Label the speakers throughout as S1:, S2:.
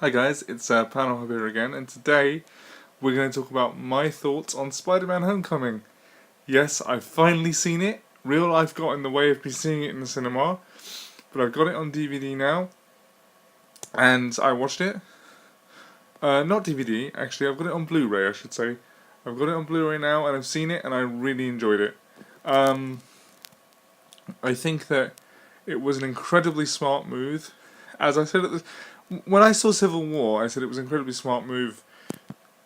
S1: Hi guys, it's PanelHopper again, and today we're going to talk about my thoughts on Spider-Man Homecoming. Yes, I've finally seen it. Real life got in the way of me seeing it in the cinema, but I've got it on DVD now, and I watched it. Not DVD, actually, I've got it on Blu-ray, I should say. I've got it on Blu-ray now, and I've seen it, and I really enjoyed it. I think that it was an incredibly smart move. As I said when I saw Civil War, I said it was an incredibly smart move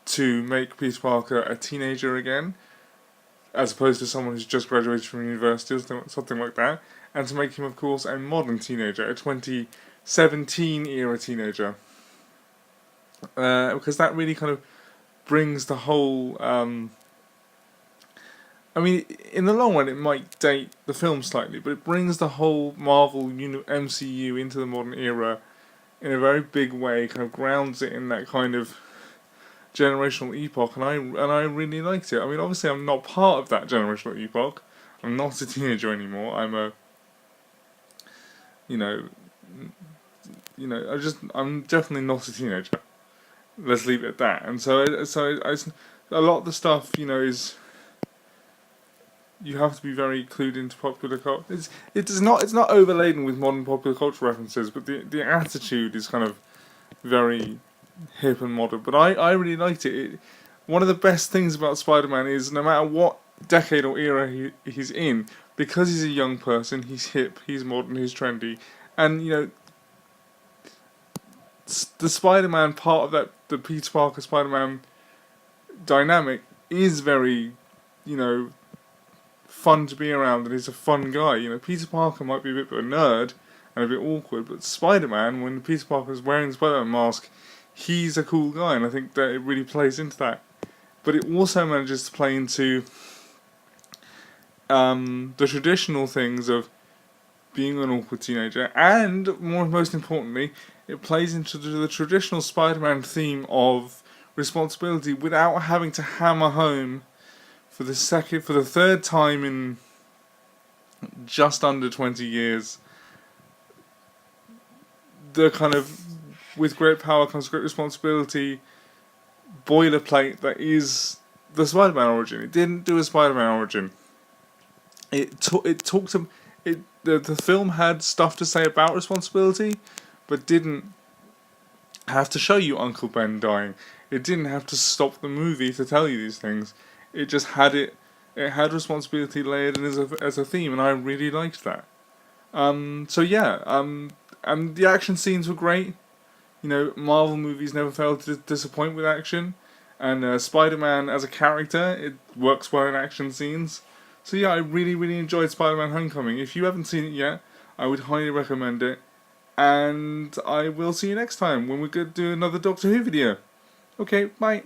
S1: to make Peter Parker a teenager again, as opposed to someone who's just graduated from university or something like that, and to make him, of course, a modern teenager, a 2017 era teenager, because that really kind of brings the whole. I mean, in the long run, it might date the film slightly, but it brings the whole Marvel MCU into the modern era in a very big way. Kind of grounds it in that kind of generational epoch, and I really liked it. I mean, obviously, I'm not part of that generational epoch. I'm not a teenager anymore. I'm a, you know, I'm definitely not a teenager. Let's leave it at that. And a lot of the stuff, is. You have to be very clued into popular culture. It's not overladen with modern popular culture references, but the attitude is kind of very hip and modern. But I really liked it. One of the best things about Spider-Man is no matter what decade or era he's in, because he's a young person, he's hip, he's modern, he's trendy, and the Spider-Man part of the Peter Parker Spider-Man dynamic is very, fun to be around, and he's a fun guy. Peter Parker might be a bit of a nerd and a bit awkward, but Spider-Man, when Peter Parker's wearing the Spider-Man mask, he's a cool guy, and I think that it really plays into that. But it also manages to play into the traditional things of being an awkward teenager, and most importantly, it plays into the traditional Spider-Man theme of responsibility without having to hammer home for the third time in just under 20 years, the kind of with great power comes great responsibility boilerplate that is the Spider-Man origin. It didn't do a Spider-Man origin. The film had stuff to say about responsibility, but didn't have to show you Uncle Ben dying. It didn't have to stop the movie to tell you these things. It just had it. It had responsibility layered in as a theme, and I really liked that. And the action scenes were great. Marvel movies never fail to disappoint with action, and Spider-Man as a character, it works well in action scenes. So yeah, I really, really enjoyed Spider-Man Homecoming. If you haven't seen it yet, I would highly recommend it. And I will see you next time when we're going to do another Doctor Who video. Okay, bye.